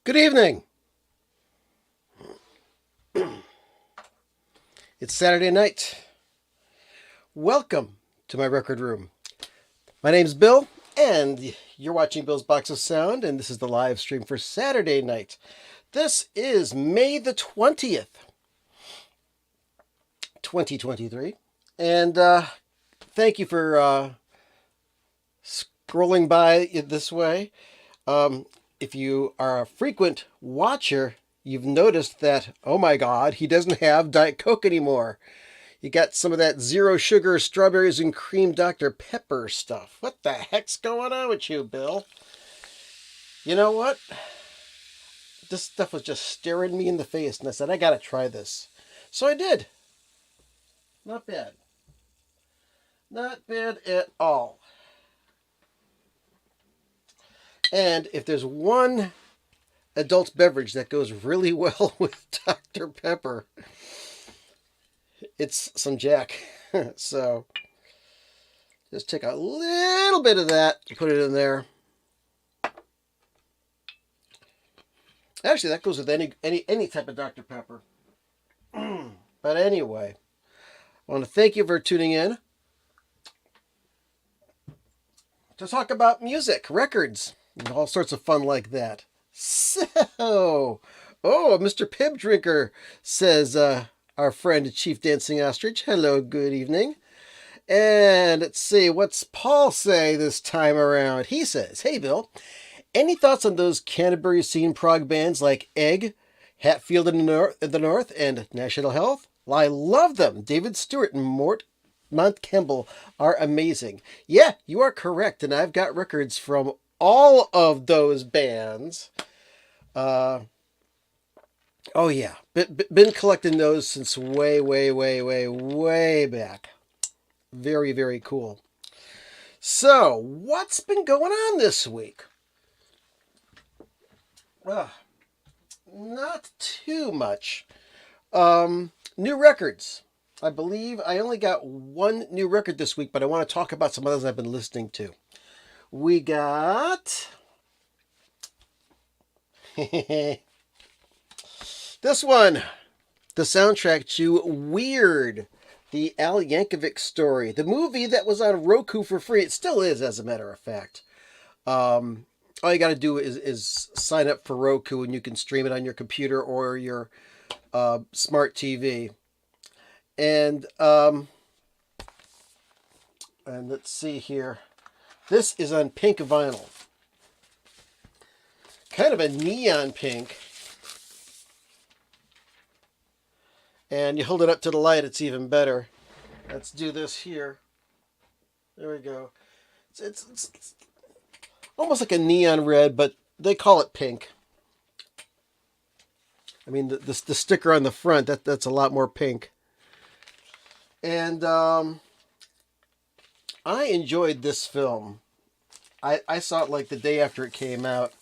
Good evening. It's Saturday night. Welcome to my record room. My name's Bill, and you're watching Bill's Box of Sound, and this is the live stream for Saturday night. This is May the 20th, 2023. And thank you for scrolling by this way. If you are a frequent watcher, you've noticed that, oh my God, he doesn't have Diet Coke anymore. You got some of that zero sugar strawberries and cream Dr. Pepper stuff. What the heck's going on with you, Bill? You know what? This stuff was just staring me in the face, and I said, I gotta try this. So I did. Not bad. Not bad at all. And if there's one adult beverage that goes really well with Dr. Pepper, it's some Jack. So just take a little bit of that, put it in there. Actually, that goes with any type of Dr. Pepper. But anyway, I want to thank you for tuning in to talk about music, records, and all sorts of fun like that. So, Mr. Pib Drinker, says our friend Chief Dancing Ostrich. Hello, good evening. And let's see, what's Paul say this time around? He says, hey, Bill, any thoughts on those Canterbury scene prog bands like Egg, Hatfield in the North, and National Health? Well, I love them. David Stewart and Mont Campbell are amazing. Yeah, you are correct, and I've got records from all of those bands. Oh yeah, been collecting those since way back. Very, very cool. So, what's been going on this week? Not too much. New records. I believe I only got one new record this week, but I want to talk about some others I've been listening to. We got this one, the soundtrack to Weird, the Al Yankovic story, the movie that was on Roku for free. It still is, as a matter of fact. All you got to do is sign up for Roku, and you can stream it on your computer or your smart TV. And let's see here. This is on pink vinyl. Kind of a neon pink. And you hold it up to the light, it's even better. Let's do this here. There we go. It's almost like a neon red, but they call it pink. I mean, the sticker on the front, that's a lot more pink. And I enjoyed this film. I saw it like the day after it came out.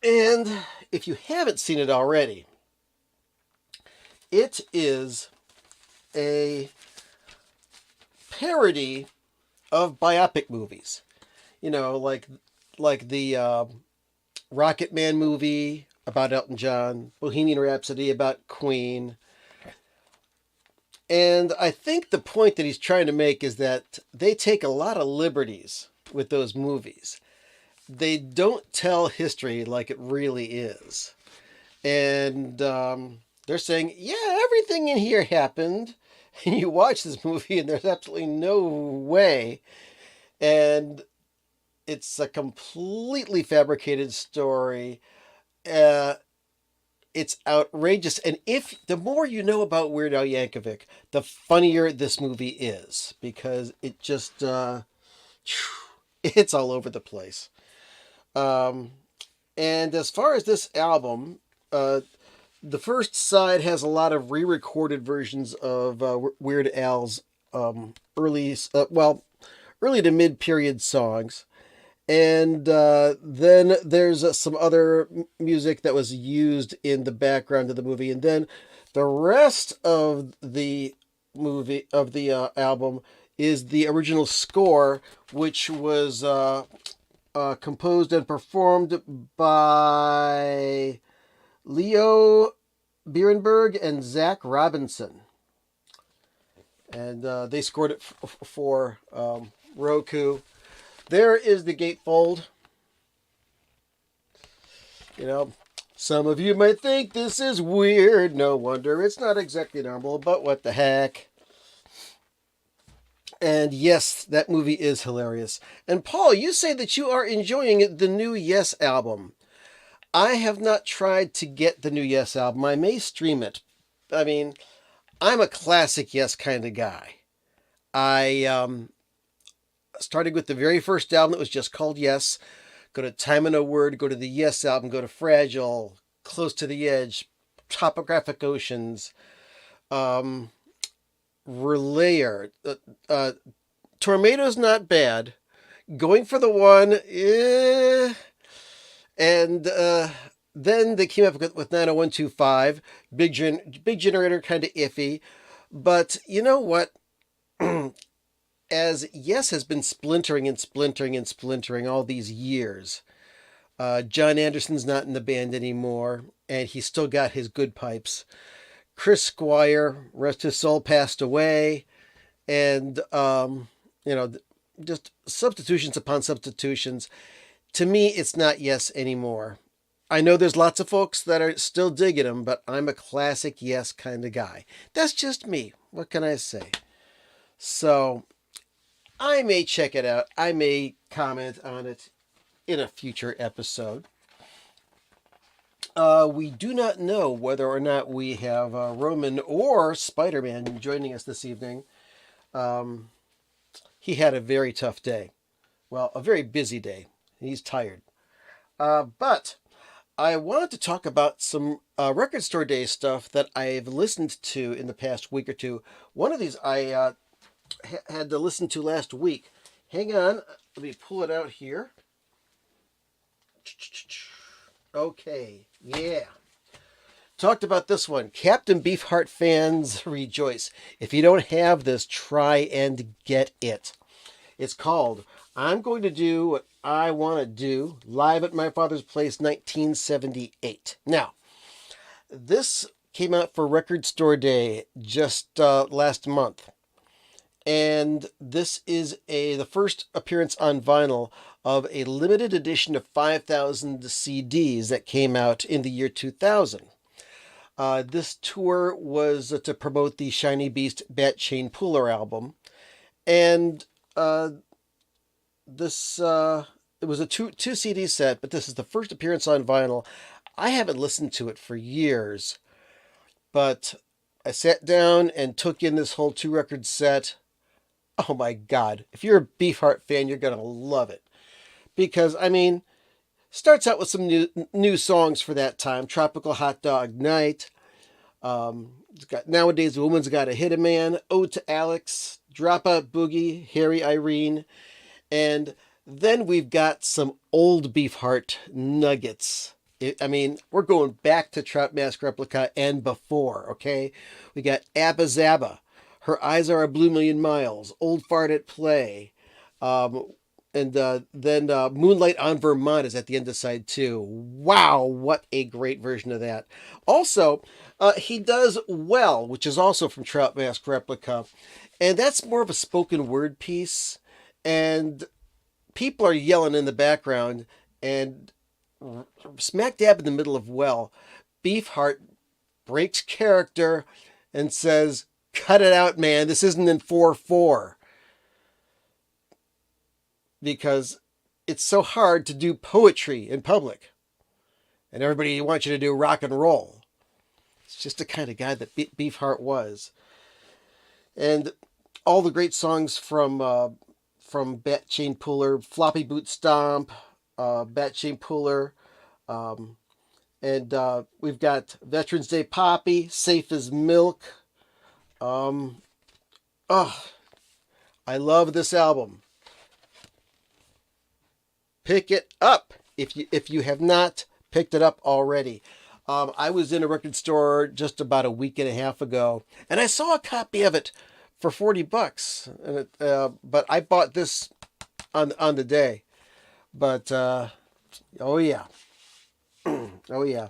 And if you haven't seen it already, it is a parody of biopic movies. You know, like the Rocket Man movie about Elton John, Bohemian Rhapsody about Queen. And I think the point that he's trying to make is that they take a lot of liberties with those movies. They don't tell history like it really is. And they're saying, yeah, everything in here happened. And you watch this movie and there's absolutely no way. And it's a completely fabricated story. It's outrageous. And if the more you know about Weird Al Yankovic, the funnier this movie is, because it just it's all over the place. And as far as this album, the first side has a lot of re-recorded versions of Weird Al's early to mid-period songs. And then there's some other music that was used in the background of the movie. And then the rest of the album is the original score, which was composed and performed by Leo Bierenberg and Zach Robinson. And they scored it for Roku. There is the gatefold. You know, some of you might think this is weird. No wonder. It's not exactly normal, but what the heck. And yes, that movie is hilarious. And Paul, you say that you are enjoying the new Yes album. I have not tried to get the new Yes album. I may stream it. I mean, I'm a classic Yes kind of guy. I started with the very first album that was just called Yes. Go to Time and a Word, go to the Yes album, go to Fragile, Close to the Edge, Topographic Oceans, Relayer. Tornado's not bad. Going for the One, and then they came up with 90125. Big Generator, kind of iffy. But you know what? As Yes has been splintering all these years, John Anderson's not in the band anymore, and he's still got his good pipes. Chris Squire, rest his soul, passed away, and just substitutions upon substitutions. To me, it's not Yes anymore. I know there's lots of folks that are still digging him, but I'm a classic Yes kind of guy. That's just me. What can I say? So I may check it out. I may comment on it in a future episode. We do not know whether or not we have Roman or Spider-Man joining us this evening. He had a very tough day. Well, a very busy day. He's tired. But I wanted to talk about some record store day stuff that I've listened to in the past week or two. One of these I had to listen to last week. Hang on. Let me pull it out here. Okay. Yeah. Talked about this one. Captain Beefheart fans rejoice. If you don't have this, try and get it. It's called I'm Going to Do What I Want to Do, Live at My Father's Place, 1978. Now, this came out for Record Store Day just last month. And this is the first appearance on vinyl of a limited edition of 5,000 CDs that came out in the year 2000. This tour was to promote the Shiny Beast Bat Chain Puller album. And this it was a two CD set, but this is the first appearance on vinyl. I haven't listened to it for years, but I sat down and took in this whole 2-record set. Oh my God. If you're a Beefheart fan, you're going to love it. Because, I mean, starts out with some new songs for that time. Tropical Hot Dog Night. It's got Nowadays a Woman's Gotta Hit a Man. Ode to Alex. Dropout Boogie. Harry Irene. And then we've got some old Beefheart nuggets. I mean, we're going back to Trout Mask Replica and before, okay? We got Abba Zaba. Her Eyes Are a Blue Million Miles, Old Fart at Play, and then Moonlight on Vermont is at the end of side 2. Wow, what a great version of that. Also, he does Well, which is also from Trout Mask Replica, and that's more of a spoken word piece, and people are yelling in the background, and smack dab in the middle of Well, Beefheart breaks character and says, "Cut it out, man. This isn't in 4/4." Because it's so hard to do poetry in public. And everybody wants you to do rock and roll. It's just the kind of guy that Beefheart was. And all the great songs from Bat Chain Puller, Floppy Boot Stomp, Bat Chain Puller, and we've got Veterans Day Poppy, Safe as Milk. I love this album. Pick it up if you have not picked it up already. I was in a record store just about a week and a half ago, and I saw a copy of it for $40. And but I bought this on the day. But, oh yeah. Oh yeah.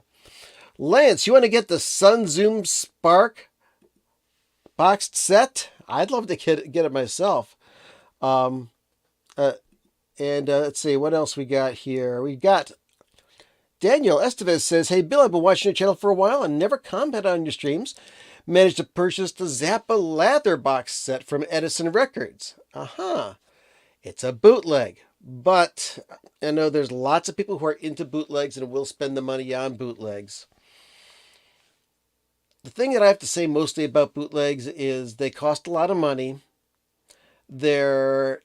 Lance, you want to get the Sun Zoom Spark boxed set? I'd love to get it myself. Um, uh, and let's see, what else we got here? We got Daniel Estevez says, "Hey Bill, I've been watching your channel for a while and never commented on your streams. Managed to purchase the Zappa Lather box set from Edison Records. Uh-huh. It's a bootleg. But I know there's lots of people who are into bootlegs and will spend the money on bootlegs. The thing that I have to say mostly about bootlegs is they cost a lot of money. They're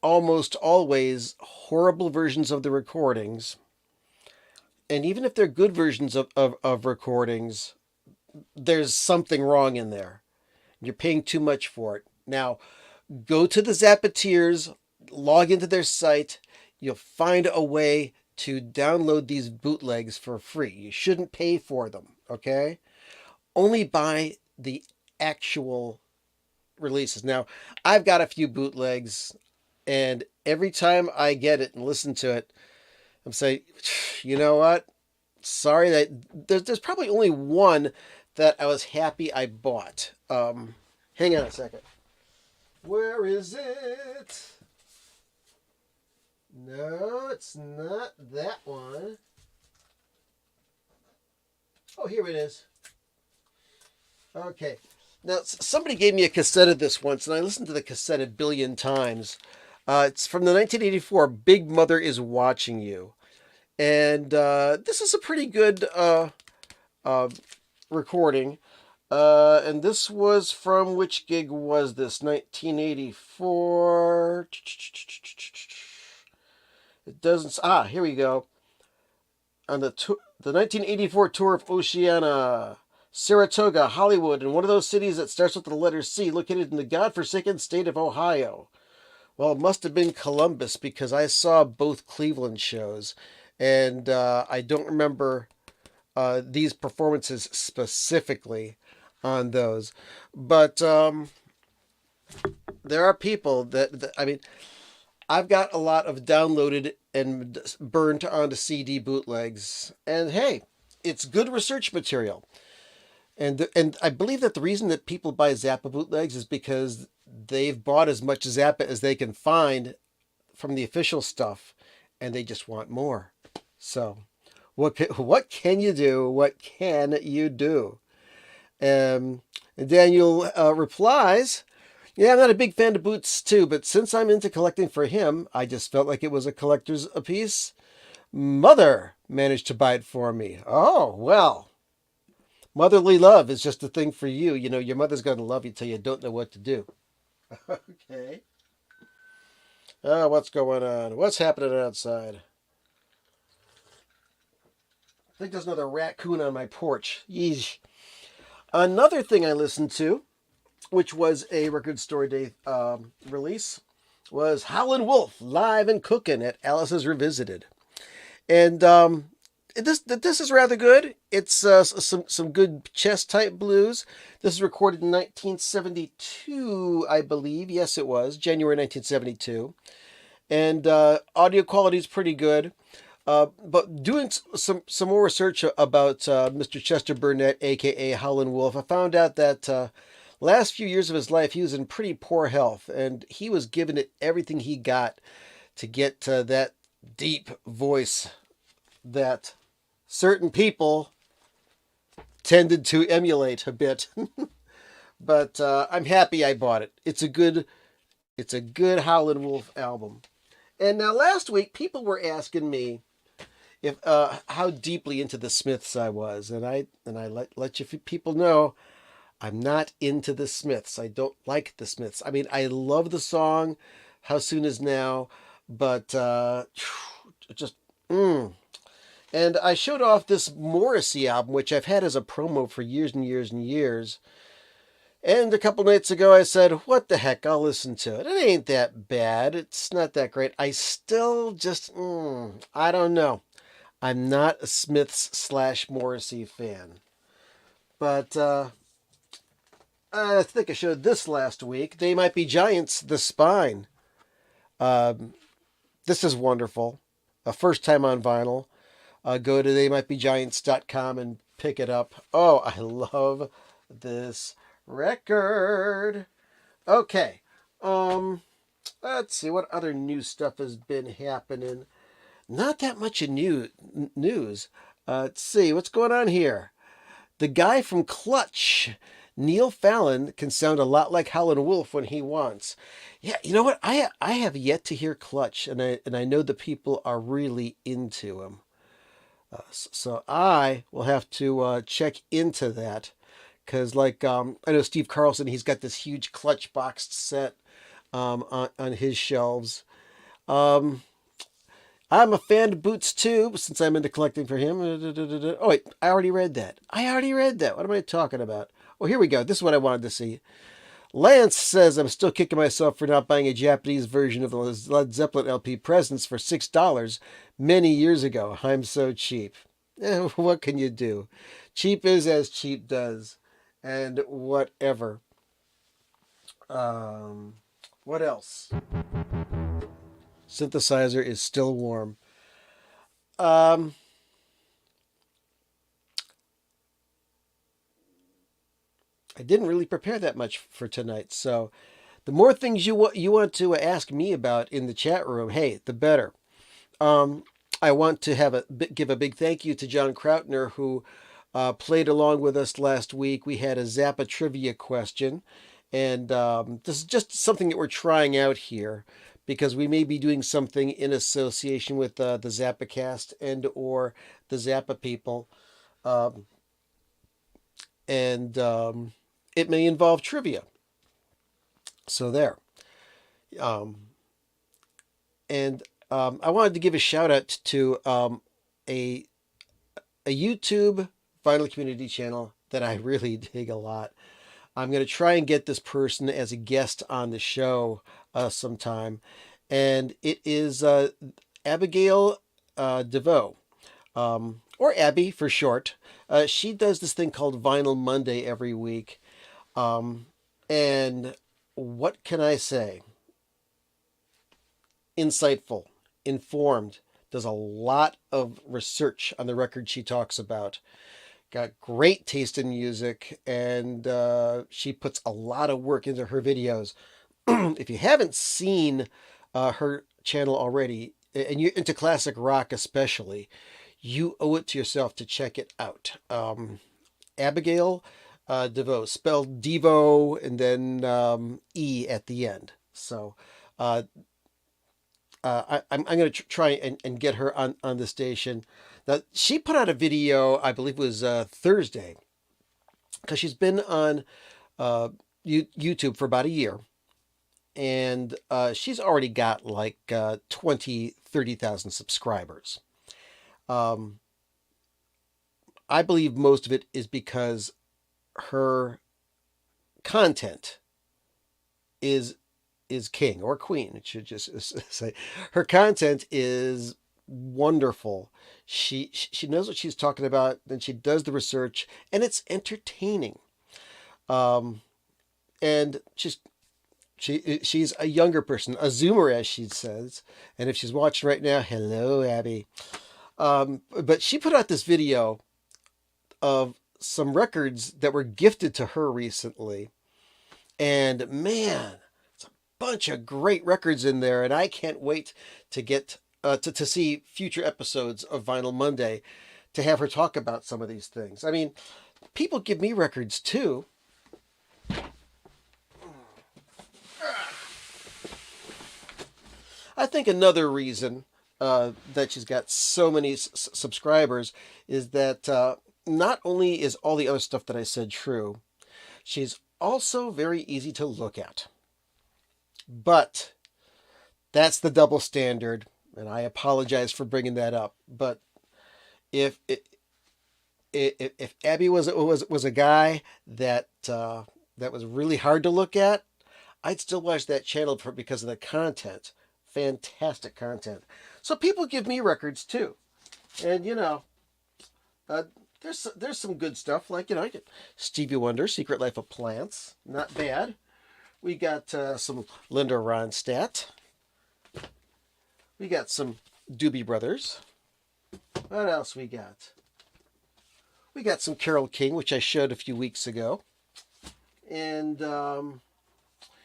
almost always horrible versions of the recordings. And even if they're good versions of recordings, there's something wrong in there. You're paying too much for it. Now, go to the Zappateers, log into their site. You'll find a way to download these bootlegs for free. You shouldn't pay for them, okay? Only buy the actual releases. Now, I've got a few bootlegs, and every time I get it and listen to it, I'm saying, you know what? Sorry that there's probably only one that I was happy I bought. Hang on a second. Where is it? No, it's not that one. Oh, here it is. Okay. Now, somebody gave me a cassette of this once, and I listened to the cassette a billion times. It's from the 1984 Big Mother Is Watching You. And this is a pretty good recording. And this was from, which gig was this? 1984. It doesn't. Here we go. On the 1984 tour of Oceania, Saratoga, Hollywood, and one of those cities that starts with the letter C, located in the godforsaken state of Ohio. Well, it must have been Columbus because I saw both Cleveland shows, and I don't remember these performances specifically on those. But there are people that I mean, I've got a lot of downloaded and burned onto CD bootlegs, and hey, it's good research material. And I believe that the reason that people buy Zappa bootlegs is because they've bought as much Zappa as they can find from the official stuff, and they just want more. So, what can you do? What can you do? And Daniel replies, "Yeah, I'm not a big fan of Boots too, but since I'm into collecting for him, I just felt like it was a collector's piece. Mother managed to buy it for me. Oh, well, motherly love is just a thing for you. You know, your mother's going to love you till you don't know what to do." Okay. Oh, what's going on? What's happening outside? I think there's another raccoon on my porch. Yeesh. Another thing I listened to, which was a Record Store Day release, was Howlin Wolf live and cooking at Alice's Revisited, and this is rather good. It's some good chest type blues. This is recorded in 1972, I believe. Yes, it was January 1972, and audio quality is pretty good. But doing some more research about Mr. Chester Burnett, aka Howlin Wolf, I found out that last few years of his life he was in pretty poor health, and he was giving it everything he got to get that deep voice that certain people tended to emulate a bit. But I'm happy I bought it. It's a good Howlin Wolf album. And now last week people were asking me if how deeply into the Smiths I was, and I let you people know I'm not into the Smiths. I don't like the Smiths. I mean, I love the song "How Soon Is Now," but just And I showed off this Morrissey album, which I've had as a promo for years and years and years. And a couple nights ago I said, what the heck, I'll listen to it. It ain't that bad. It's not that great. I still just, I don't know. I'm not a Smiths / Morrissey fan. But I think I showed this last week. They Might Be Giants, The Spine. This is wonderful. first time on vinyl, go to theymightbegiants.com and pick it up. Oh, I love this record. Okay. Let's see what other new stuff has been happening. Not that much of news. Let's see what's going on here. The guy from Clutch, Neil Fallon, can sound a lot like Howlin Wolf when he wants. Yeah, you know what? I have yet to hear Clutch, and I know the people are really into him. So I will have to check into that, because I know Steve Carlson, he's got this huge Clutch boxed set on his shelves. I'm a fan of Boots too, since I'm into collecting for him. Oh wait, I already read that. What am I talking about? Oh, here we go. This is what I wanted to see. Lance says, I'm still kicking myself for not buying a Japanese version of the Led Zeppelin LP Presents for $6 many years ago. I'm so cheap. What can you do? Cheap is as cheap does. And whatever. What else? Synthesizer is still warm. I didn't really prepare that much for tonight, so the more things you want to ask me about in the chat room, hey, the better. I want to give a big thank you to John Krautner, who played along with us last week. We had a Zappa trivia question, and this is just something that we're trying out here, because we may be doing something in association with the Zappa cast and or the Zappa people, and it may involve trivia. So there. And I wanted to give a shout out to a YouTube vinyl community channel that I really dig a lot. I'm going to try and get this person as a guest on the show sometime. And it is Abigail DeVoe, or Abby for short. She does this thing called Vinyl Monday every week. And what can I say? Insightful, informed, does a lot of research on the record she talks about. Got great taste in music, and she puts a lot of work into her videos. If you haven't seen her channel already, and you're into classic rock especially, you owe it to yourself to check it out. Abigail DeVoe, spelled Devo and then E at the end. So I'm going to try and get her on the station. Now, she put out a video, I believe it was Thursday, because she's been on YouTube for about a year. And she's already got like 30,000 subscribers. I believe most of it is because her content is king or queen. It should just say her content is wonderful. She knows what she's talking about, and she does the research, and it's entertaining. And she's a younger person, a Zoomer, as she says. And if she's watching right now, hello, Abby. But she put out this video of some records that were gifted to her recently. And man, it's a bunch of great records in there. And I can't wait to get to see future episodes of Vinyl Monday to have her talk about some of these things. I mean, people give me records too. I think another reason that she's got so many subscribers is that not only is all the other stuff that I said true, she's also very easy to look at. But that's the double standard, and I apologize for bringing that up. But if Abby was a guy that was really hard to look at, I'd still watch that channel because of the content. Fantastic content. So people give me records too, and there's some good stuff, like Stevie Wonder, Secret Life of Plants, not bad. We got some Linda Ronstadt. We got some Doobie Brothers. What else we got? We got some Carole King, which I showed a few weeks ago. And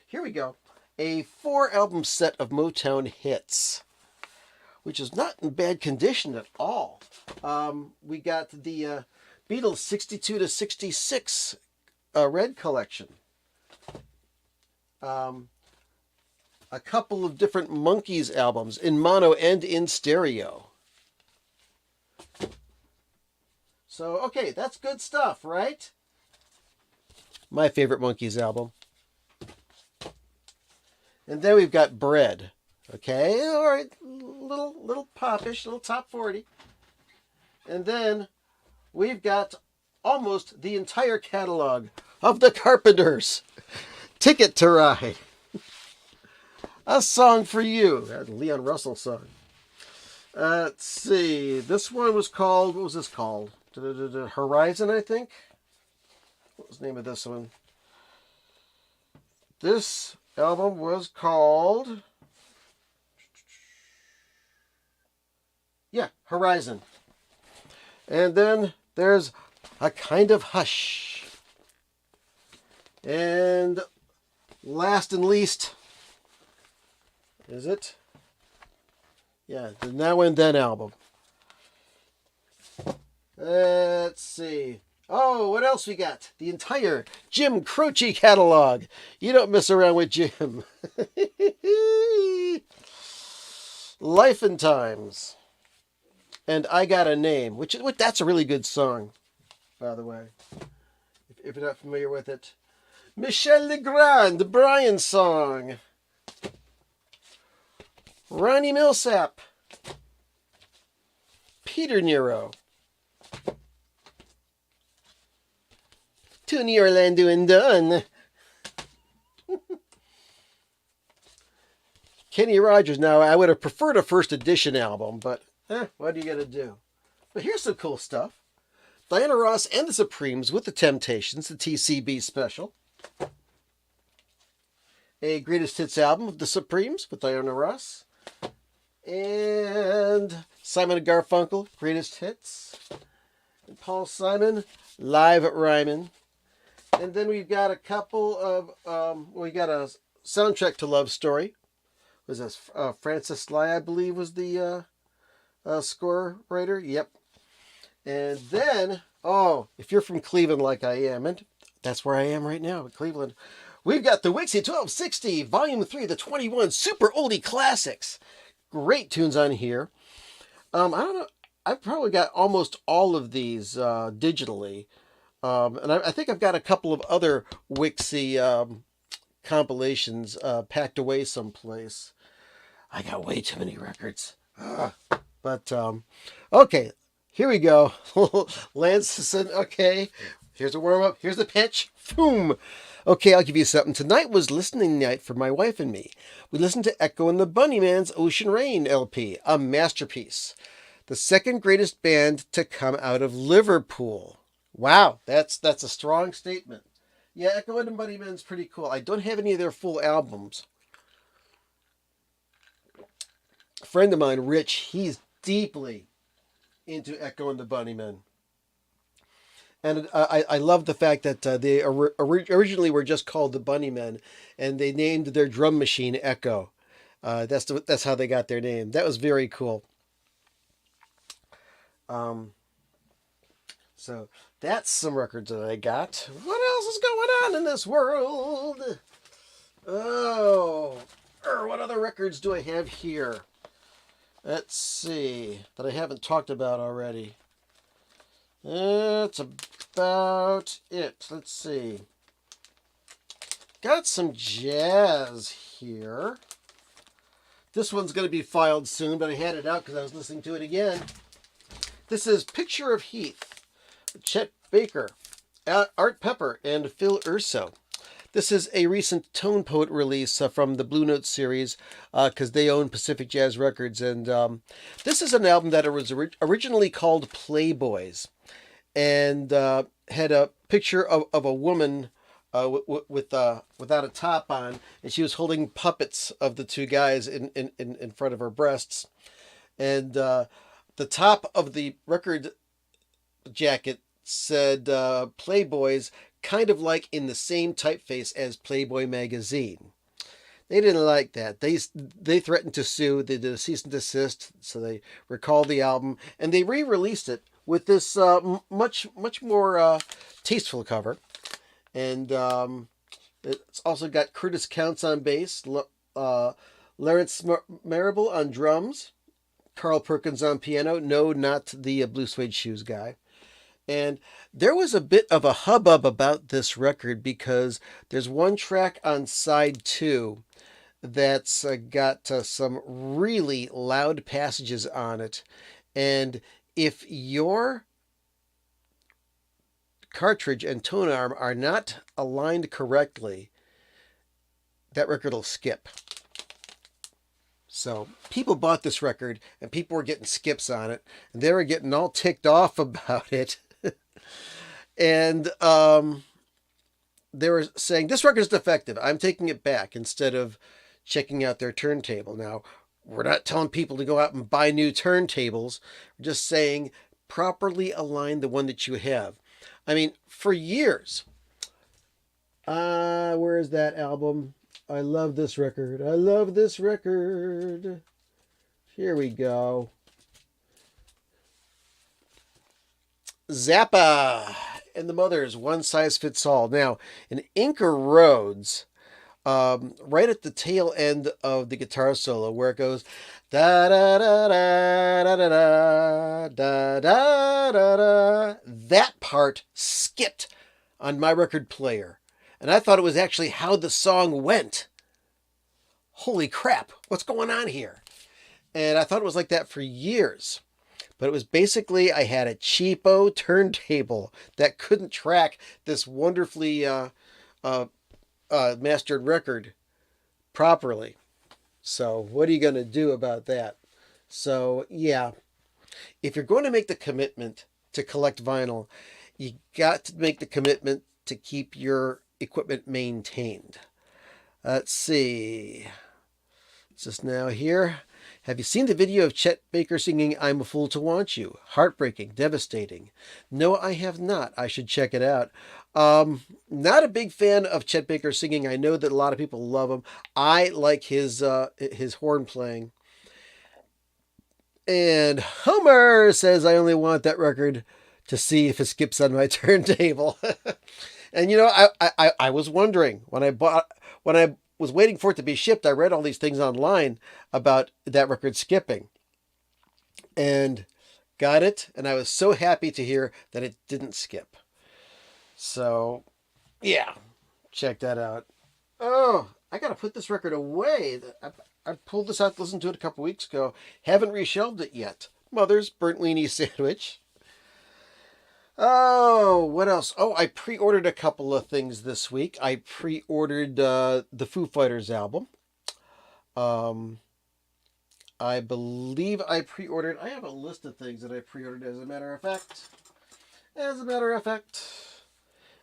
here we go. A 4-album set of Motown hits, which is not in bad condition at all. We got the Beatles 62 to 66 Red Collection. A couple of different Monkees albums in mono and in stereo. So, okay, that's good stuff, right? My favorite Monkees album. And then we've got Bread. Okay, all right, little popish, little top 40. And then we've got almost the entire catalog of the Carpenters. Ticket to Ride. A Song for You. That's a Leon Russell song. Let's see. This one was called, what was this called? Horizon, I think. What was the name of this one? This album was called, yeah, Horizon. And then there's A Kind of Hush. And last and least, is it? Yeah, the Now and Then album. Let's see. Oh, what else we got? The entire Jim Croce catalog. You don't mess around with Jim. Life and Times. And I Got a Name, which that's a really good song, by the way, if you're not familiar with it. Michel Legrand, the Brian song. Ronnie Millsap. Peter Nero. Tony Orlando and Dunn. Kenny Rogers. Now, I would have preferred a first edition album, but what are you going to do? But here's some cool stuff. Diana Ross and the Supremes with the Temptations, the TCB special. A greatest hits album of the Supremes with Diana Ross. And Simon and Garfunkel, greatest hits. And Paul Simon, live at Ryman. And then we've got a couple of, we got a soundtrack to Love Story. Was this Francis Sly, I believe, was the score writer? Yep. And then, if you're from Cleveland like I am, and that's where I am right now, in Cleveland, we've got the WIXY 1260, Volume 3, the 21 Super Oldie Classics. Great tunes on here. I don't know, I've probably got almost all of these digitally. And I think I've got a couple of other WIXY compilations packed away someplace. I got way too many records. But, okay, here we go. Lance said, okay, here's a warm-up, here's the pitch. Boom. Okay, I'll give you something. Tonight was listening night for my wife and me. We listened to Echo and the Bunnymen's Ocean Rain LP, a masterpiece. The second greatest band to come out of Liverpool. Wow, that's a strong statement. Yeah, Echo and the Bunnymen's pretty cool. I don't have any of their full albums. A friend of mine, Rich, he's deeply into Echo and the Bunnymen. And I love the fact that they originally were just called the Bunnymen, and they named their drum machine Echo. That's how they got their name. That was very cool. So that's some records that I got. What else is going on in this world? What other records do I have here? Let's see, that I haven't talked about already. That's about it. Let's see. Got some jazz here. This one's going to be filed soon, but I had it out because I was listening to it again. This is Picture of Heath. Chet Baker, Art Pepper, and Phil Urso. This is a recent Tone Poet release from the Blue Note series because they own Pacific Jazz Records. And this is an album that was originally called Playboys and had a picture of a woman without a top on, and she was holding puppets of the two guys in front of her breasts. And the top of the record jacket said Playboys, kind of like in the same typeface as Playboy magazine. They didn't like that. They threatened to sue. They did a cease and desist, so they recalled the album and they re-released it with this much more tasteful cover. And it's also got Curtis Counts on bass, Lawrence Marable on drums, Carl Perkins on piano. No, not the Blue Suede Shoes guy. And there was a bit of a hubbub about this record because there's one track on side 2 that's got some really loud passages on it. And if your cartridge and tone arm are not aligned correctly, that record will skip. So people bought this record and people were getting skips on it and they were getting all ticked off about it. And they were saying, this record is defective. I'm taking it back, instead of checking out their turntable. Now, we're not telling people to go out and buy new turntables. We're just saying properly align the one that you have. I mean, for years, where is that album? I love this record. I love this record. Here we go. Zappa and the Mothers, One Size Fits All. Now, in Inca Roads, right at the tail end of the guitar solo, where it goes da da da da da da da da da da, that part skipped on my record player, and I thought it was actually how the song went. Holy crap, what's going on here? And I thought it was like that for years. But it was basically, I had a cheapo turntable that couldn't track this wonderfully mastered record properly. So what are you going to do about that? So yeah, if you're going to make the commitment to collect vinyl, you got to make the commitment to keep your equipment maintained. Let's see. It's just now here. Have you seen the video of Chet Baker singing I'm a Fool to Want You? Heartbreaking, devastating. No, I have not. I should check it out. Not a big fan of Chet Baker singing. I know that a lot of people love him. I like his horn playing. And Homer says I only want that record to see if it skips on my turntable. And you know, I was wondering when I was waiting for it to be shipped, I read all these things online about that record skipping and got it. And I was so happy to hear that it didn't skip. So yeah, check that out. Oh, I got to put this record away. I pulled this out, listened to it a couple weeks ago. Haven't reshelved it yet. Mother's Burnt Weenie Sandwich. Oh, what else? Oh, I pre-ordered a couple of things this week. I pre-ordered the Foo Fighters album. I believe I pre-ordered... I have a list of things that I pre-ordered, as a matter of fact.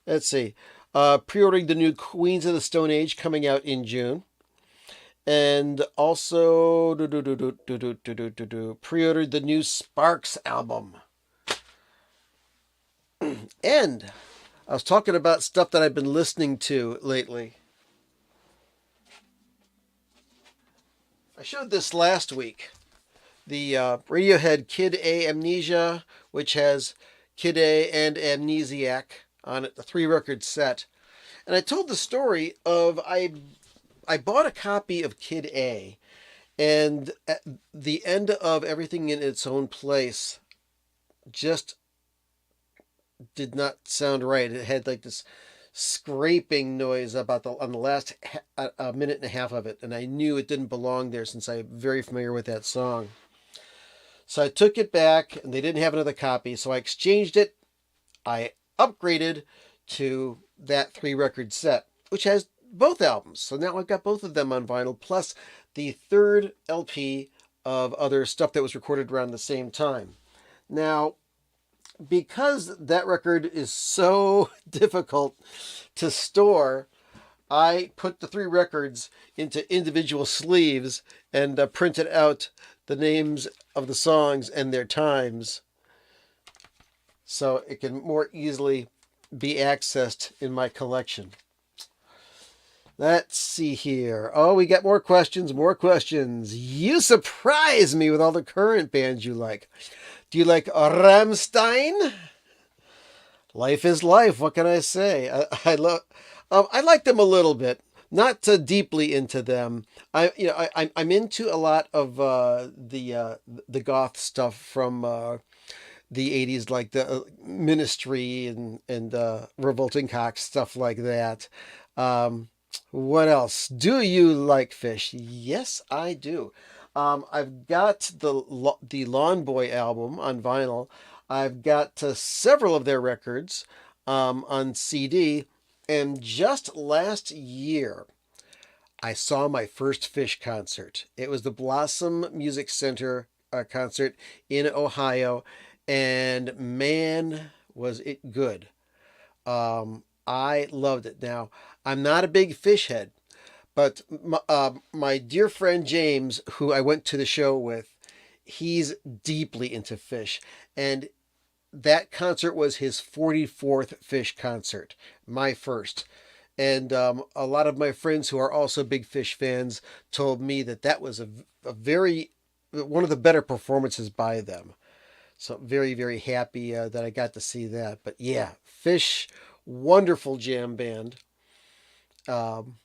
Let's see. Pre-ordering the new Queens of the Stone Age coming out in June. And also pre-ordered the new Sparks album. And I was talking about stuff that I've been listening to lately. I showed this last week. The Radiohead Kid A Amnesia, which has Kid A and Amnesiac on it, the 3-record set. And I told the story of I bought a copy of Kid A, and at the end of Everything in Its Own Place just did not sound right. It had like this scraping noise about on the last a minute and a half of it, and I knew it didn't belong there since I'm very familiar with that song. So I took it back, and they didn't have another copy, so I exchanged it. I upgraded to that 3-record set, which has both albums. So now I've got both of them on vinyl, plus the 3rd LP of other stuff that was recorded around the same time. Now, because that record is so difficult to store, I put the 3 records into individual sleeves and printed out the names of the songs and their times so it can more easily be accessed in my collection. Let's see here. Oh, we got more questions, more questions. You surprise me with all the current bands you like. Do you like Rammstein? Life is life. What can I say? I like them a little bit, not deeply into them. I'm into a lot of the goth stuff from the '80s, like the Ministry and Revolting Cocks, stuff like that. What else? Do you like Fish? Yes, I do. I've got the Lawn Boy album on vinyl. I've got several of their records on CD. And just last year, I saw my first Fish concert. It was the Blossom Music Center concert in Ohio. And man, was it good. I loved it. Now, I'm not a big Fish head, but my dear friend James, who I went to the show with, he's deeply into Fish. And that concert was his 44th Fish concert, my first. And a lot of my friends who are also big Fish fans told me that that was one of the better performances by them. So very, very happy that I got to see that. But yeah, Fish, wonderful jam band. Um,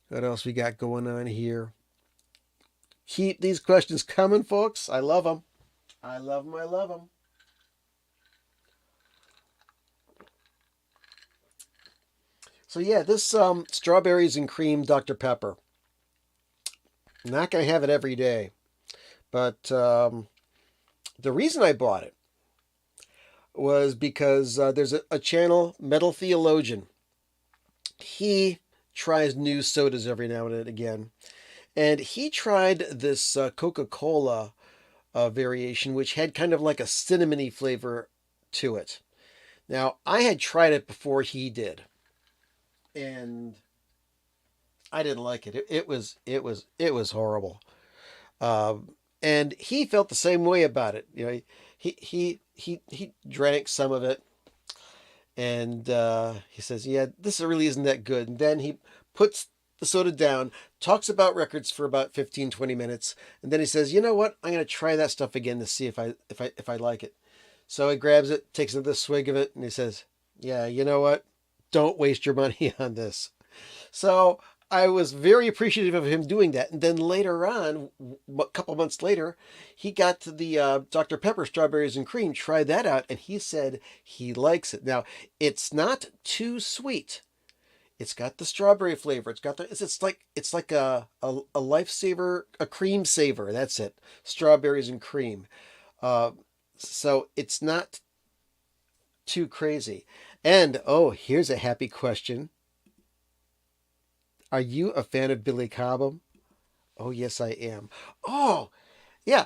what else we got going on here? Keep these questions coming, folks. I love them. I love them. I love them. So yeah, this strawberries and cream Dr. Pepper. I'm not going to have it every day. But the reason I bought it was because there's a channel, Metal Theologian. He tries new sodas every now and again. And he tried this Coca-Cola variation, which had kind of like a cinnamony flavor to it. Now, I had tried it before he did. And I didn't like it. It was horrible. And he felt the same way about it. You know, he drank some of it, and he says, "Yeah, this really isn't that good." And then he puts the soda down, talks about records for about 15, 20 minutes, and then he says, "You know what? I'm going to try that stuff again to see if I like it." So he grabs it, takes another swig of it, and he says, "Yeah, you know what? Don't waste your money on this." So I was very appreciative of him doing that. And then later on, a couple months later, he got to the Dr. Pepper Strawberries and Cream, tried that out, and he said he likes it. Now, it's not too sweet. It's got the strawberry flavor. It's like a lifesaver, a cream saver. That's it. Strawberries and cream. Uh, so it's not too crazy. And oh, here's a happy question. Are you a fan of Billy Cobham? Oh, yes, I am. Oh, yeah.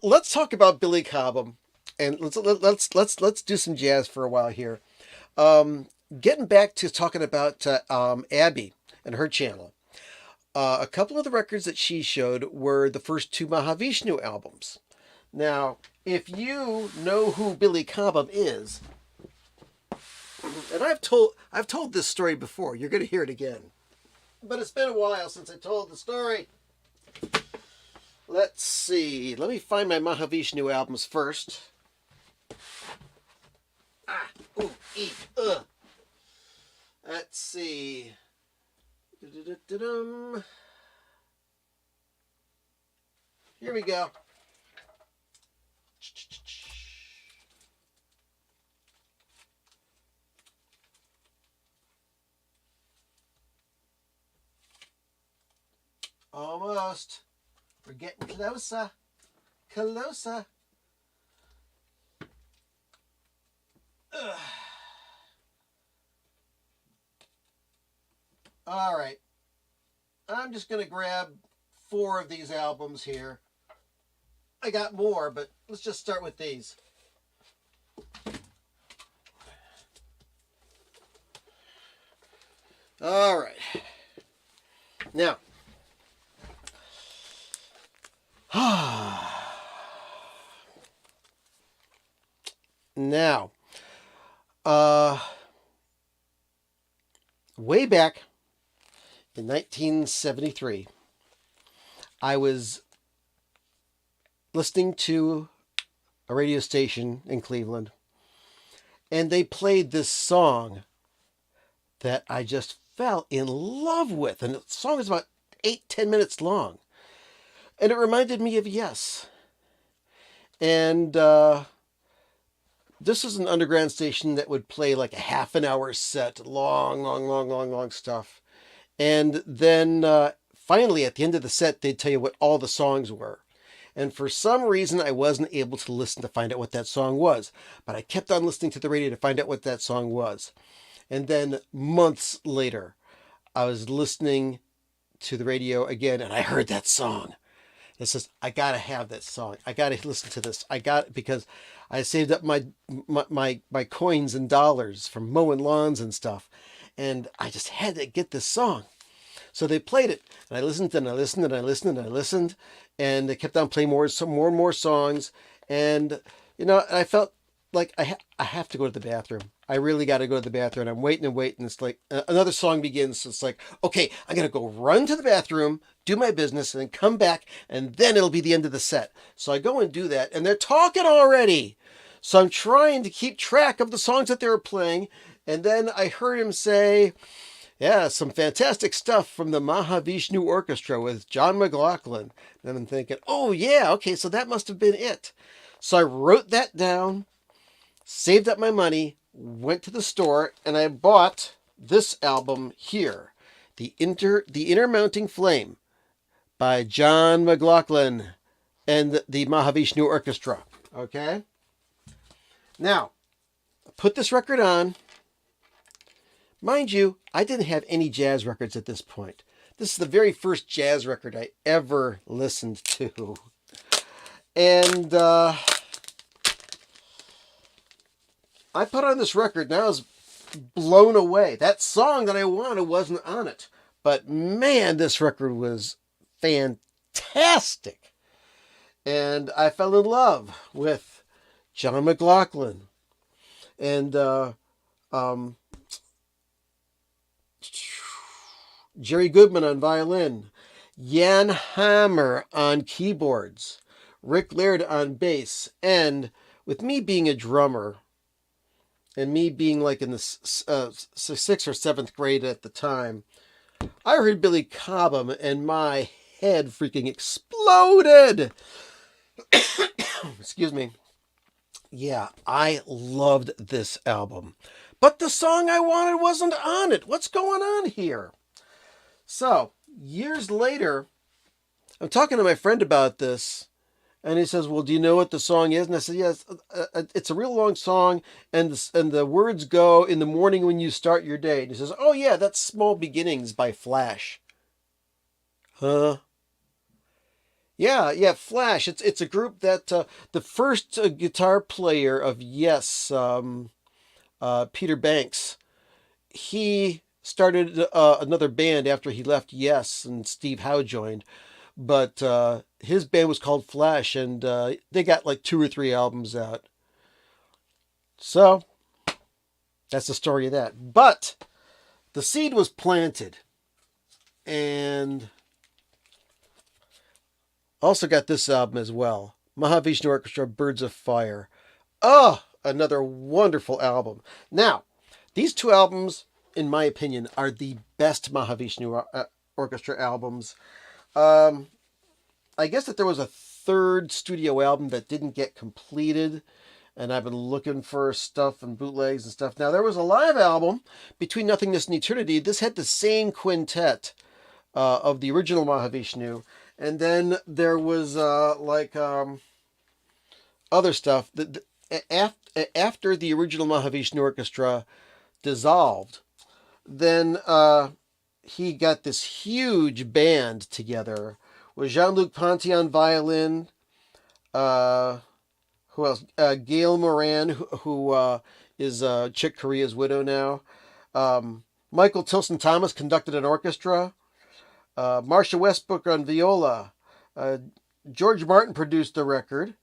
Let's talk about Billy Cobham, and let's do some jazz for a while here. Um, Getting back to talking about Abby and her channel. A couple of the records that she showed were the first two Mahavishnu albums. Now, if you know who Billy Cobham is, and I've told this story before, you're going to hear it again. But it's been a while since I told the story. Let's see. Let me find my Mahavishnu albums first. Let's see. Here we go. Almost. We're getting closer. Closer. Ugh. All right. I'm just going to grab 4 of these albums here. I got more, but let's just start with these. All right. Now, Now, uh, way back in 1973, I was listening to a radio station in Cleveland, and they played this song that I just fell in love with. And the song is about 8-10 minutes long. And it reminded me of Yes. And this is an underground station that would play like a half an hour set, long stuff. And then finally, at the end of the set, they'd tell you what all the songs were. And for some reason, I wasn't able to listen to find out what that song was. But I kept on listening to the radio to find out what that song was. And then months later, I was listening to the radio again, and I heard that song. It says, I gotta have that song. I gotta listen to this. I got it because I saved up my coins and dollars from mowing lawns and stuff, and I just had to get this song. So they played it, and I listened and I listened and I listened and I listened, and they kept on playing more and more songs, and I felt like I have to go to the bathroom. I really got to go to the bathroom. I'm waiting and waiting. It's like another song begins. It's like, okay, I'm going to go run to the bathroom, do my business, and then come back, and then it'll be the end of the set. So I go and do that, and they're talking already. So I'm trying to keep track of the songs that they were playing, and then I heard him say, yeah, some fantastic stuff from the Mahavishnu Orchestra with John McLaughlin. And I'm thinking, oh yeah, okay, so that must have been it. So I wrote that down, saved up my money, went to the store, and I bought this album here, The Intermounting Flame by John McLaughlin and the Mahavishnu Orchestra. Okay? Now, put this record on. Mind you, I didn't have any jazz records at this point. This is the very first jazz record I ever listened to. And I put on this record and I was blown away. That song that I wanted wasn't on it. But man, this record was fantastic. And I fell in love with John McLaughlin. And Jerry Goodman on violin. Jan Hammer on keyboards. Rick Laird on bass. And with me being a drummer, and me being like in the 6th or 7th grade at the time, I heard Billy Cobham and my head freaking exploded. Excuse me. Yeah, I loved this album. But the song I wanted wasn't on it. What's going on here? So, years later, I'm talking to my friend about this, and he says, well, do you know what the song is? And I said, yes, it's a real long song, and the words go, in the morning when you start your day. And he says, oh yeah, that's Small Beginnings by Flash. Huh? Yeah, Flash. It's a group that, the first guitar player of Yes, Peter Banks, he started another band after he left Yes, and Steve Howe joined. But his band was called Flash, and they got like 2 or 3 albums out. So, that's the story of that. But the seed was planted. And also got this album as well. Mahavishnu Orchestra, Birds of Fire. Oh, another wonderful album. Now, these 2 albums, in my opinion, are the best Mahavishnu Orchestra albums. I guess that there was a 3rd studio album that didn't get completed, and I've been looking for stuff and bootlegs and stuff. Now, there was a live album, Between Nothingness and Eternity. This had the same quintet of the original Mahavishnu, and then there was other stuff. After the original Mahavishnu Orchestra dissolved, then he got this huge band together with Jean-Luc Ponty on violin. Who else? Gail Moran, who is Chick Corea's widow now. Michael Tilson Thomas conducted an orchestra. Marsha Westbrook on viola. George Martin produced the record.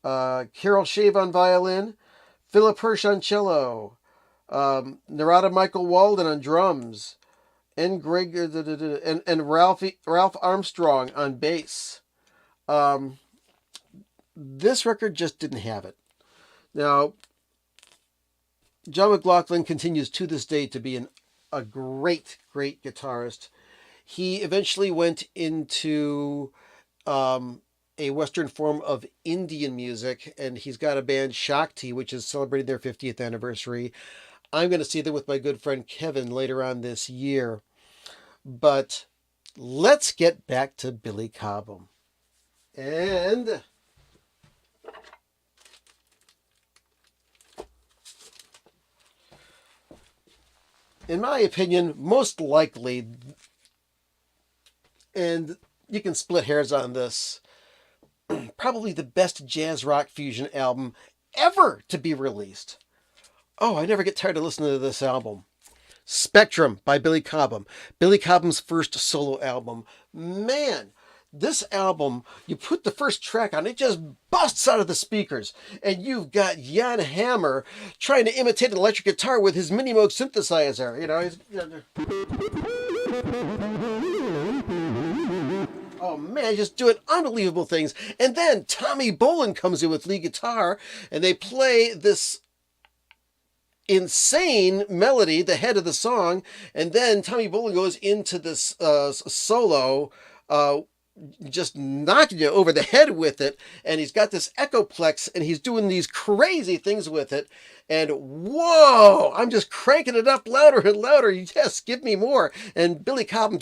Carol Shave on violin. Philip Hirsch on cello. Narada Michael Walden on drums. And Ralph Armstrong on bass. This record just didn't have it. Now, John McLaughlin continues to this day to be a great guitarist. He eventually went into a Western form of Indian music, and he's got a band, Shakti, which is celebrating their 50th anniversary. I'm going to see them with my good friend Kevin later on this year. But let's get back to Billy Cobham. And in my opinion, most likely, and you can split hairs on this, probably the best jazz rock fusion album ever to be released. Oh, I never get tired of listening to this album. Spectrum by Billy Cobham. Billy Cobham's first solo album. Man, this album, you put the first track on, it just busts out of the speakers. And you've got Jan Hammer trying to imitate an electric guitar with his Mini Moog synthesizer. You know, he's... Oh man, just doing unbelievable things. And then Tommy Bolin comes in with lead guitar, and they play this insane melody, the head of the song, and then Tommy Bolin goes into this solo, just knocking you over the head with it, and he's got this echoplex, and he's doing these crazy things with it, and whoa, I'm just cranking it up louder and louder. Yes, give me more. And Billy Cobham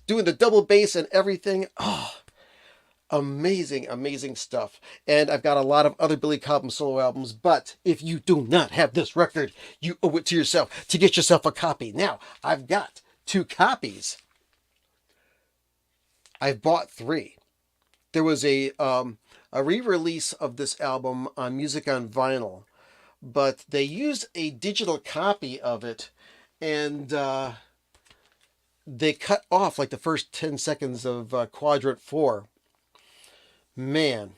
doing the double bass and everything. Oh, amazing stuff. And I've got a lot of other Billy Cobham solo albums, but if you do not have this record, you owe it to yourself to get yourself a copy. Now, I've got 2 copies. I've bought 3. There was a re-release of this album on Music on Vinyl, but they used a digital copy of it, and they cut off like the first 10 seconds of Quadrant 4. Man.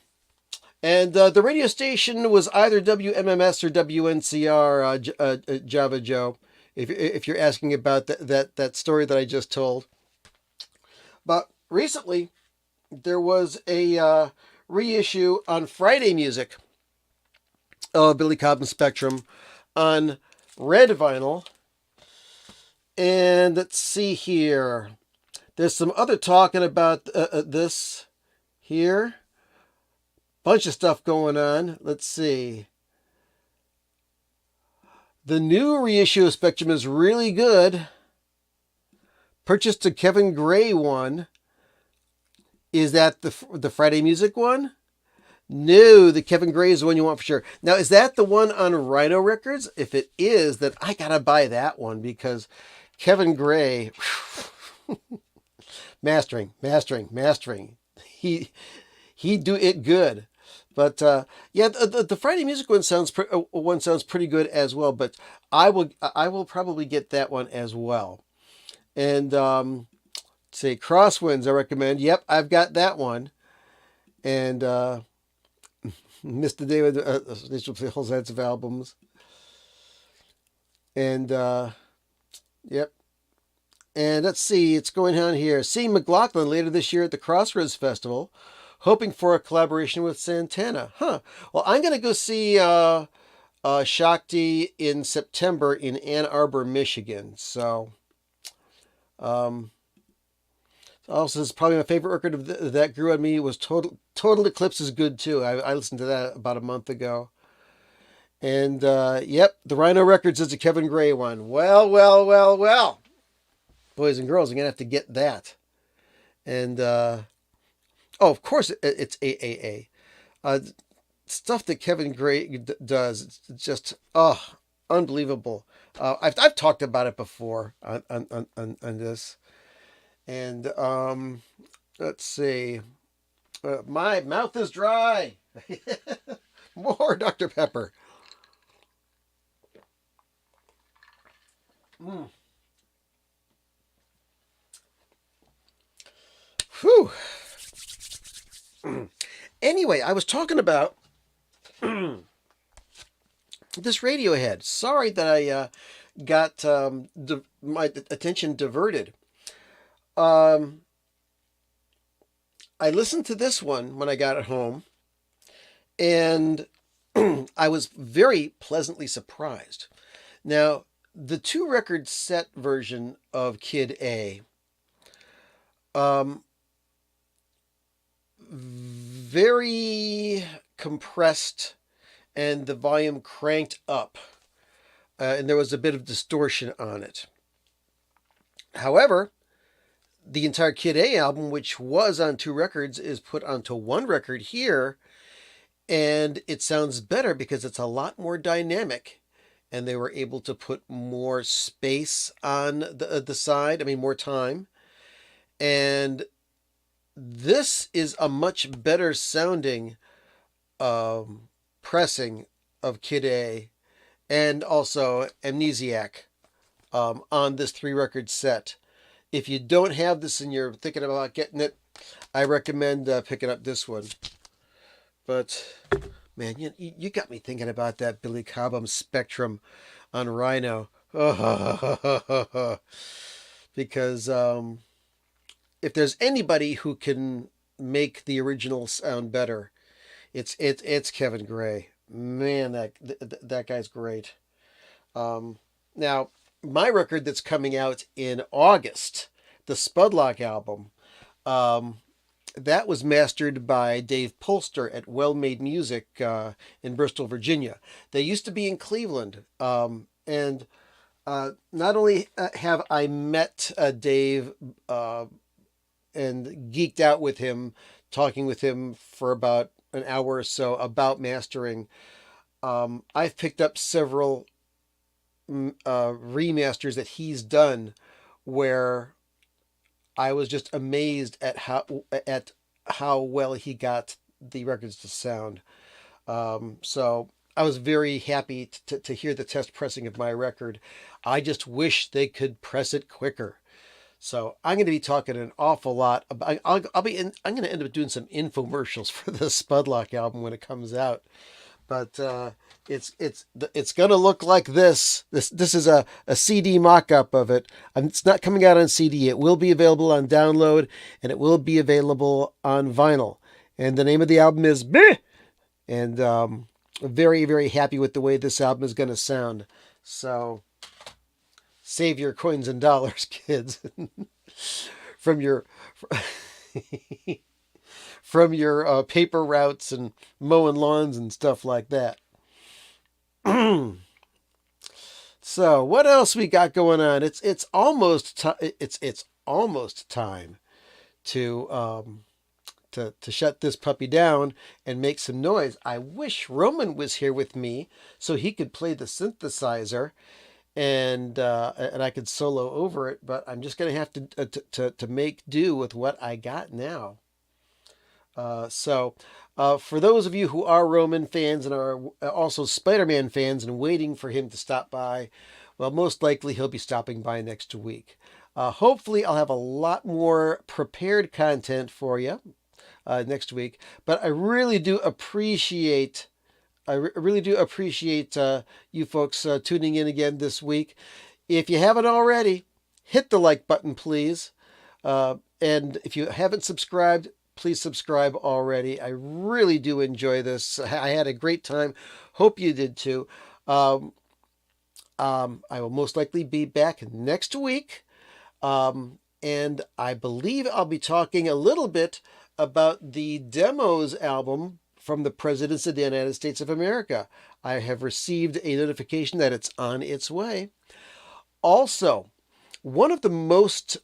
And the radio station was either WMMS or WNCR, Java Joe, if you're asking about that story that I just told. But recently, there was a reissue on Friday Music of Billy Cobham Spectrum on red vinyl. And let's see here. There's some other talking about this here. Bunch of stuff going on. Let's see. The new reissue of Spectrum is really good. Purchased a Kevin Gray one. Is that the Friday Music one? No, the Kevin Gray is the one you want for sure. Now, is that the one on Rhino Records? If it is, then I gotta buy that one, because Kevin Gray, mastering. He do it good. But yeah, the Friday Music one sounds pretty good as well. But I will probably get that one as well. And say Crosswinds, I recommend. Yep, I've got that one. And Mr. David, the whole sets of albums. And yep. And let's see, it's going on here. Seeing McLaughlin later this year at the Crossroads Festival, hoping for a collaboration with Santana. Huh. Well, I'm going to go see Shakti in September in Ann Arbor, Michigan. So, also, is probably my favorite record of that grew on me was Total Eclipse is good too. I listened to that about a month ago. And yep, the Rhino Records is a Kevin Gray one. Well. Boys and girls, I'm going to have to get that. And, oh, of course, it's AAA. Stuff that Kevin Gray does, it's just, unbelievable. I've talked about it before on this. And, let's see. My mouth is dry. More Dr. Pepper. Whew. Anyway, I was talking about this Radiohead. Sorry that I got my attention diverted. Um, I listened to this one when I got it home, and I was very pleasantly surprised. Now, the 2 record set version of Kid A, um, very compressed and the volume cranked up, and there was a bit of distortion on it. However, the entire Kid A album, which was on 2 records, is put onto 1 record here, and it sounds better because it's a lot more dynamic, and they were able to put more space on the side. I mean, more time, and this is a much better sounding pressing of Kid A and also Amnesiac on this 3 record set. If you don't have this and you're thinking about getting it, I recommend picking up this one. But man, you got me thinking about that Billy Cobham Spectrum on Rhino. Because if there's anybody who can make the original sound better, it's Kevin Gray. Man, that guy's great. Now, my record that's coming out in August, the Spudlock album, that was mastered by Dave Polster at Well Made Music in Bristol, Virginia. They used to be in Cleveland, and not only have I met Dave and geeked out with him, talking with him for about an hour or so about mastering, I've picked up several remasters that he's done where I was just amazed at how well he got the records to sound. So I was very happy to hear the test pressing of my record. I just wish they could press it quicker. So I'm going to be talking an awful lot about. I'm going to end up doing some infomercials for the Spudlock album when it comes out. But it's going to look like this. This is a CD mock-up of it. It's not coming out on CD. It will be available on download, and it will be available on vinyl. And the name of the album is Meh! And very, very happy with the way this album is going to sound. So save your coins and dollars, kids, from your paper routes and mowing lawns and stuff like that. So what else we got going on? It's almost time to shut this puppy down and make some noise. I wish Roman was here with me so he could play the synthesizer and I could solo over it, but I'm just gonna have to make do with what I got now. So for those of you who are Roman fans and are also Spider-Man fans and waiting for him to stop by, well, most likely he'll be stopping by next week. Hopefully I'll have a lot more prepared content for you next week, but I really do appreciate you folks tuning in again this week. If you haven't already, hit the like button, please. And if you haven't subscribed, please subscribe already. I really do enjoy this. I had a great time. Hope you did too. I will most likely be back next week. And I believe I'll be talking a little bit about the Demos album from the Presidents of the United States of America. I have received a notification that it's on its way. Also, one of the most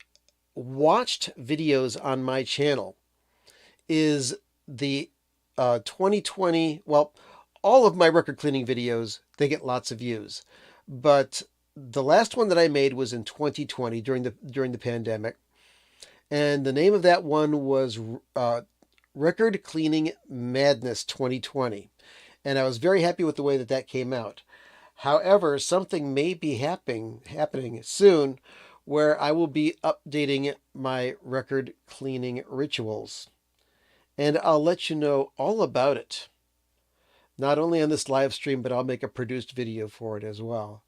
watched videos on my channel is the 2020, well, all of my record cleaning videos, they get lots of views. But the last one that I made was in 2020 during the pandemic. And the name of that one was Record Cleaning Madness 2020. And I was very happy with the way that came out. However, something may be happening soon where I will be updating my record cleaning rituals. And I'll let you know all about it. Not only on this live stream, but I'll make a produced video for it as well.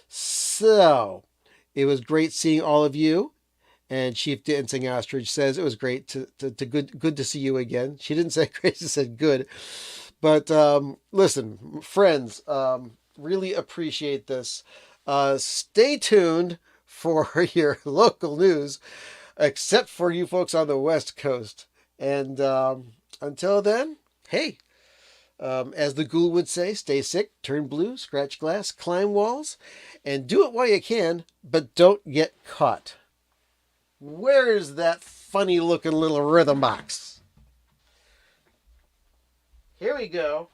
So, it was great seeing all of you. And Chief Dancing Ostrich says it was great to good to see you again. She didn't say great, she said good. But listen, friends, really appreciate this. Stay tuned for your local news, except for you folks on the West Coast. And until then, hey, as the ghoul would say, stay sick, turn blue, scratch glass, climb walls, and do it while you can, but don't get caught. Where's that funny looking little rhythm box? Here we go.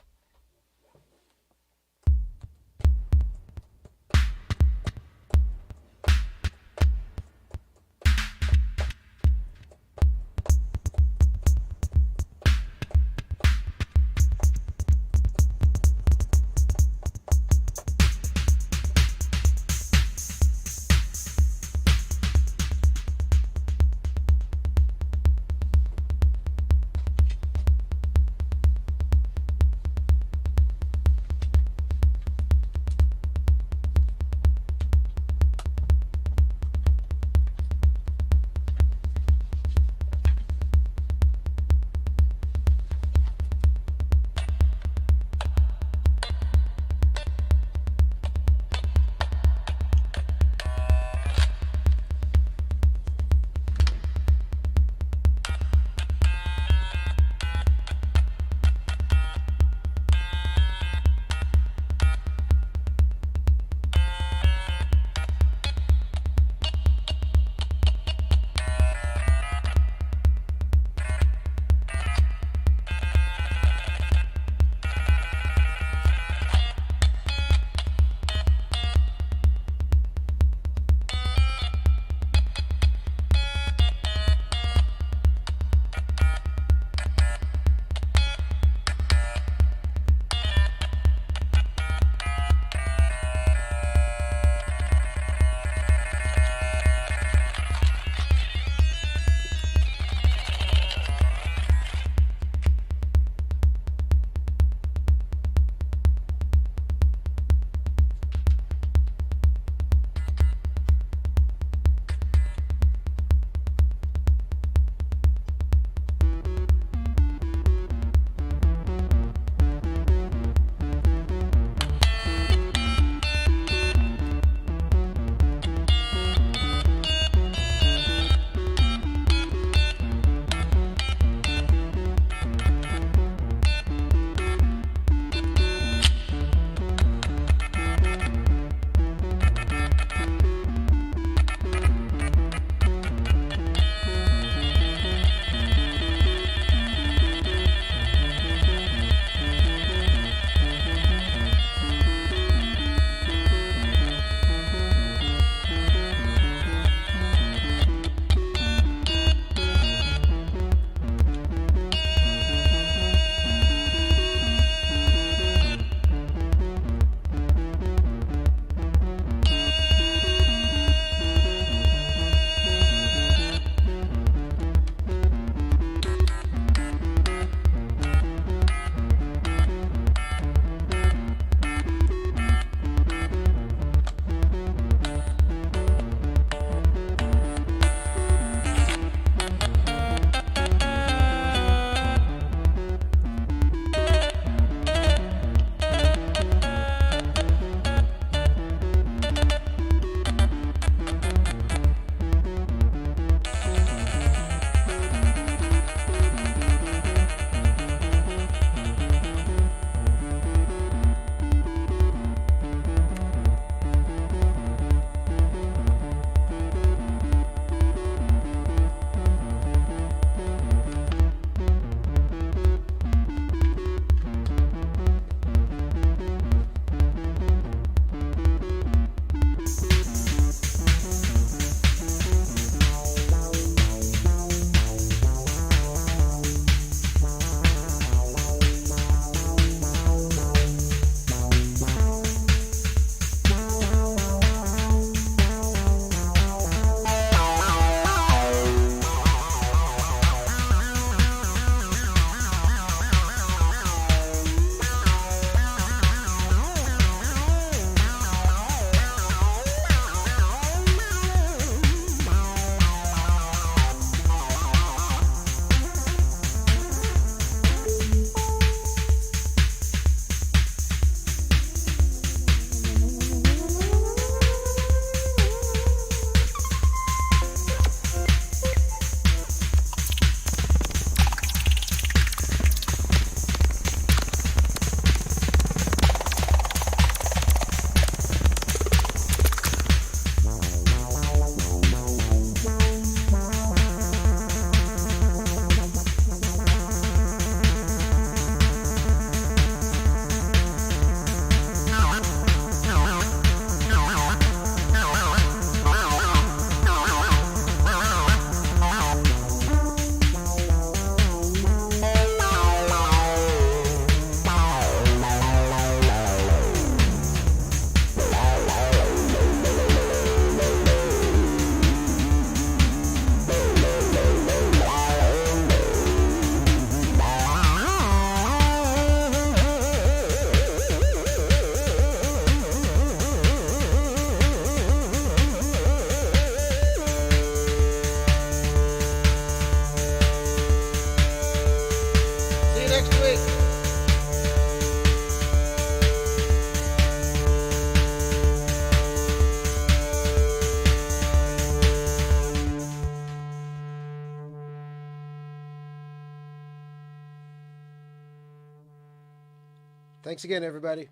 Thanks again, everybody.